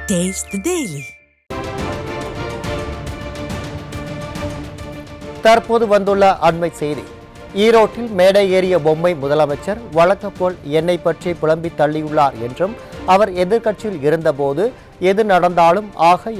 Taste the Daily. தற்போது வந்துள்ள அண்மை செய்தி. ஈரோட்டில் மேடை ஏறிய பொம்மை முதலமைச்சர் வழக்கம் போல் என்னை பற்றி புலம்பி தள்ளியுள்ளார் என்றும், அவர் எதிர்க்கட்சியில் இருந்தபோது எது நடந்தாலும்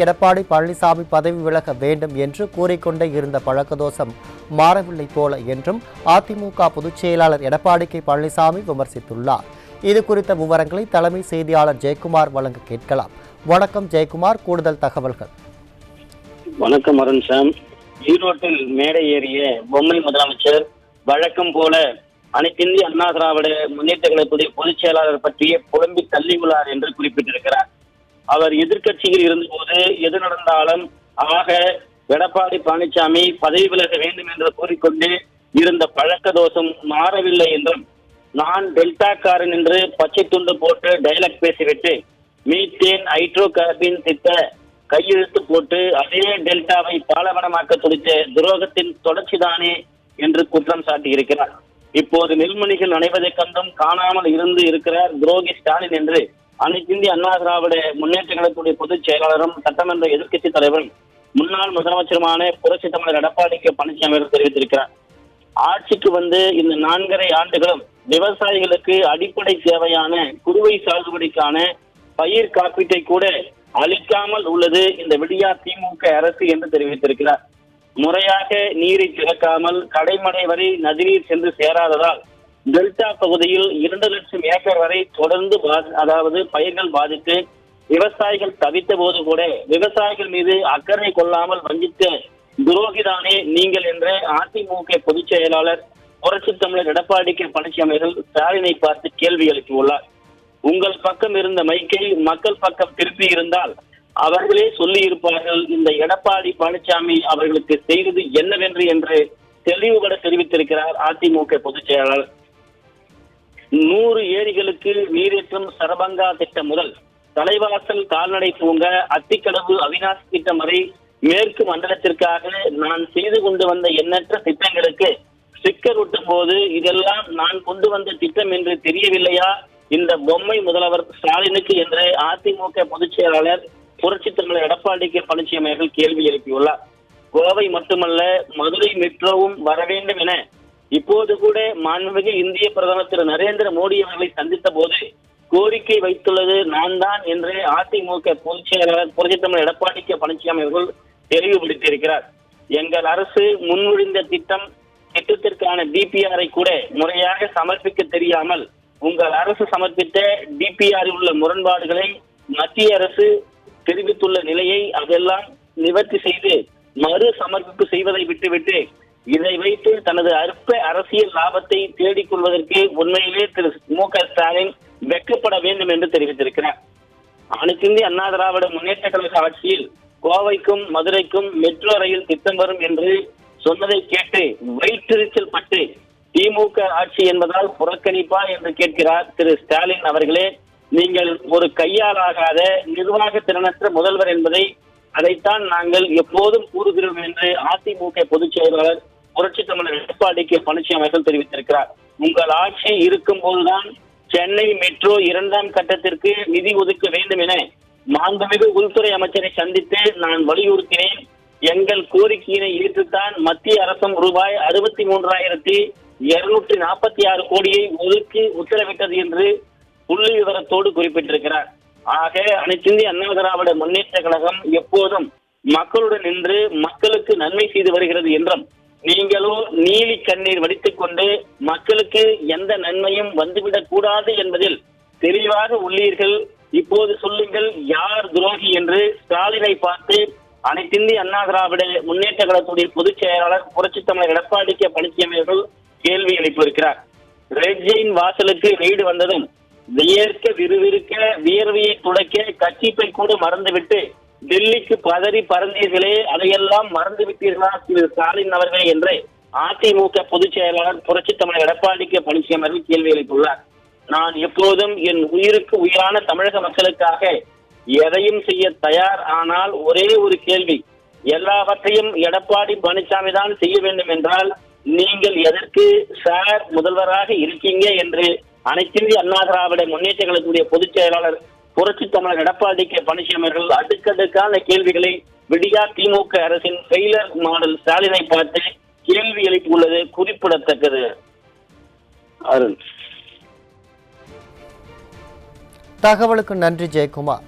எடப்பாடி பழனிசாமி பதவி விலக வேண்டும் என்று கூறிக்கொண்டே இருந்த பழக்கதோஷம் மாறவில்லை போல என்றும் அதிமுக பொதுச் செயலாளர் எடப்பாடி பழனிசாமி விமர்சித்துள்ளார். இது குறித்த விவரங்களை தலைமை செய்தியாளர் ஜெயக்குமார் வழங்க கேட்கலாம். வணக்கம் ஜெயக்குமார், கூடுதல் தகவல்கள். வணக்கம் அருண் சாம். ஈரோட்டில் மேடை ஏறிய பொம்மை முதலமைச்சர் வழக்கம் போல அனைத்திந்திய அண்ணா திராவிட முன்னேற்ற கழகத்துடைய பொதுச் செயலாளர் பற்றிய புலம்பி தள்ளியுள்ளார் என்று குறிப்பிட்டிருக்கிறார். அவர் எதிர்க்கட்சியில் இருந்தபோது எது நடந்தாலும் எடப்பாடி பழனிசாமி பதவி விலக வேண்டும் என்று கூறிக்கொண்டு இருந்த பழக்க தோஷம் மாறவில்லை என்றும், நான் டெல்டாக்காரன் என்று பச்சை துண்டு போட்டு டைலாக் பேசிவிட்டு மீத்தேன் ஹைட்ரோ கார்பன் திட்ட கையெழுத்து போட்டு அதே டெல்டாவை பாலவனமாக்க துடித்த துரோகத்தின் தொடர்ச்சிதானே என்று குற்றம் சாட்டியிருக்கிறார். இப்போது நெல்மணிகள் அணைவதை கண்டும் காணாமல் இருந்து இருக்கிறார் துரோகி ஸ்டாலின் என்று அனைத்திந்திய அண்ணா திராவிட முன்னேற்ற கழகத்துடைய பொதுச் செயலாளரும் சட்டமன்ற எதிர்க்கட்சி தலைவரும் முன்னாள் முதலமைச்சருமான புரட்சி தமிழர் எடப்பாடி பழனிசாமி அவர்கள் தெரிவித்திருக்கிறார். ஆட்சிக்கு வந்து இந்த 4.5 ஆண்டுகளும் விவசாயிகளுக்கு அடிப்படை தேவையான குறுவை சாகுபடிக்கான பயிர் காப்பீட்டை கூட அளிக்காமல் உள்ளது இந்த விடியா திமுக அரசு என்று தெரிவித்திருக்கிறார். முறையாக நீரை திறக்காமல் கடைமடை வரை நதிநீர் சென்று சேராததால் டெல்டா பகுதியில் 2 லட்சம் ஏக்கர் வரை தொடர்ந்து பயிர்கள் பாதித்து விவசாயிகள் தவித்த போது கூட விவசாயிகள் மீது அக்கறை கொள்ளாமல் வஞ்சித்த துரோகிதானே நீங்கள் என்ற அதிமுக பொதுச் செயலாளர் புரட்சி தமிழர் எடப்பாடி பழனிசாமி அவர்கள் ஸ்டாலினை பார்த்து கேள்வி எழுப்பியுள்ளார். உங்கள் பக்கம் இருந்த மைக்கை மக்கள் பக்கம் திருப்பி இருந்தால் அவர்களே சொல்லி இருப்பார்கள் இந்த எடப்பாடி பழனிசாமி அவர்களுக்கு செய்தது என்னவென்று என்று தெளிவுபட தெரிவித்திருக்கிறார் அதிமுக பொதுச் செயலாளர். 100 ஏரிகளுக்கு நீரேற்றும் சரபங்கா திட்டம் முதல் தலைவாசல் கால்நடை பூங்கா, அத்திக்கடவு அவிநாசி திட்டம் வரை மேற்கு மண்டலத்திற்காக நான் செய்து கொண்டு வந்த எண்ணற்ற திட்டங்களுக்கு ஸ்டிக்கர் ஒட்டும் போது இதெல்லாம் நான் கொண்டு வந்த திட்டம் என்று தெரியவில்லையா இந்த பொம்மை முதல்வர் ஸ்டாலினுக்கு என்று அதிமுக பொதுச் செயலாளர் புரட்சி தமிழர் எடப்பாடி பழனிசாமி அவர்கள் கேள்வி எழுப்பியுள்ளார். கோவை மட்டுமல்ல, மதுரை மெட்ரோவும் வர வேண்டும் என இப்போது கூட மாண்புமிகு இந்திய பிரதமர் திரு நரேந்திர மோடி அவர்களை சந்தித்த போது கோரிக்கை வைத்துள்ளது நான் தான் என்று அதிமுக பொதுச் செயலாளர் புரட்சி தமிழர் எடப்பாடி பழனிசாமி அவர்கள் தெளிவுபடுத்தியிருக்கிறார். எங்கள் அரசு முன்மொழிந்த திட்டத்திற்கான டிபிஆரை கூட முறையாக சமர்ப்பிக்க தெரியாமல் உங்கள் அரசு சமர்ப்பித்த டிபிஆரில் உள்ள முரண்பாடுகளை மத்திய அரசு தெரிவித்துள்ள நிலையை அதெல்லாம் நிவர்த்தி செய்து மறு சமர்ப்பிப்பு செய்வதை விட்டுவிட்டு இதை வைத்து தனது அற்ப அரசியல் லாபத்தை தேடிக் கொள்வதற்கு உண்மையிலே திரு மு.க. ஸ்டாலின் வெட்கப்பட வேண்டும் என்று தெரிவித்திருக்கிறார். அனைத்திந்திய அண்ணா திராவிட முன்னேற்ற கழக ஆட்சியில் கோவைக்கும் மதுரைக்கும் மெட்ரோ ரயில் திட்டம் வரும் என்று சொன்னதை கேட்டு வயிற்றெரிச்சல் பட்டு திமுக ஆட்சி என்பதால் புறக்கணிப்பா என்று கேட்கிறார் திரு ஸ்டாலின் அவர்களே. நீங்கள் ஒரு கையாலாகாத நிர்வாக திறனற்ற முதல்வர் என்பதை அதைத்தான் நாங்கள் எப்போதும் கூறுகிறோம் என்று அதிமுக பொதுச் செயலாளர் புரட்சி தமிழர் எடப்பாடி பழனிசாமி அவர்கள் தெரிவித்திருக்கிறார். உங்கள் ஆட்சி இருக்கும் போதுதான் சென்னை மெட்ரோ 2ஆம் கட்டத்திற்கு நிதி ஒதுக்க வேண்டும் என மாண்புமிகு உள்துறை அமைச்சரை சந்தித்து நான் வலியுறுத்தினேன். எங்கள் கோரிக்கையினை ஏற்றுத்தான் மத்திய அரசும் ரூபாய் 63,246 கோடியை ஒதுக்கி உத்தரவிட்டது என்று புள்ளி விவரத்தோடு குறிப்பிட்டிருக்கிறார். அனைத்திந்திய அண்ணா திராவிட முன்னேற்ற கழகம் எப்போதும் மக்களுடன் நின்று மக்களுக்கு நன்மை செய்து வருகிறது என்றும், நீங்களோ நீலி கண்ணீர் வடித்துக் கொண்டு மக்களுக்கு எந்த நன்மையும் வந்துவிடக் கூடாது என்பதில் தெளிவாக உள்ளீர்கள். இப்போது சொல்லுங்கள் யார் துரோகி என்று ஸ்டாலினை பார்த்து அனைத்திந்திய அண்ணா திராவிட முன்னேற்ற கழகத்துடைய பொதுச் செயலாளர் புரட்சி தமிழர் எடப்பாடி பழனிசாமி அவர்கள் கேள்வி எழுப்பியிருக்கிறார். ரெட் ஜெயின் வாசலுக்கு ரெய்டு வந்ததும் வியர்க்க விறுவிறுக்க வியர்வையை துடைக்க கட்சிப்பை கூட மறந்துவிட்டு டெல்லிக்கு பதறி பறந்தீர்களே, அதையெல்லாம் மறந்து விட்டீர்களா திரு ஸ்டாலின் அவர்களே என்று அதிமுக பொதுச் செயலாளர் புரட்சி தமிழர் எடப்பாடி பழனிசாமி அவர்கள் கேள்வி எழுப்பியுள்ளார். நான் எப்போதும் என் உயிருக்கு உயிரான தமிழக மக்களுக்காக எதையும் செய்ய தயார். ஆனால் ஒரே ஒரு கேள்வி, எல்லாவற்றையும் எடப்பாடி பழனிசாமி தான் செய்ய வேண்டும் என்றால் நீங்கள் எதற்கு சார் முதல்வராக இருக்கீங்க என்று அனைத்திந்திய அண்ணா திராவிட முன்னேற்ற கழகத்துடைய பொதுச் செயலாளர் புரட்சி தமிழர் எடப்பாடி கே பழனிசாமி அவர்கள் அடுக்கடுக்கான கேள்விகளை விடியா திமுக அரசின் ஃபெயிலர் மாடல் ஸ்டாலினை பார்த்து கேள்வி எழுப்பியுள்ளது குறிப்பிடத்தக்கது. அருண், தகவலுக்கு நன்றி ஜெயக்குமார்.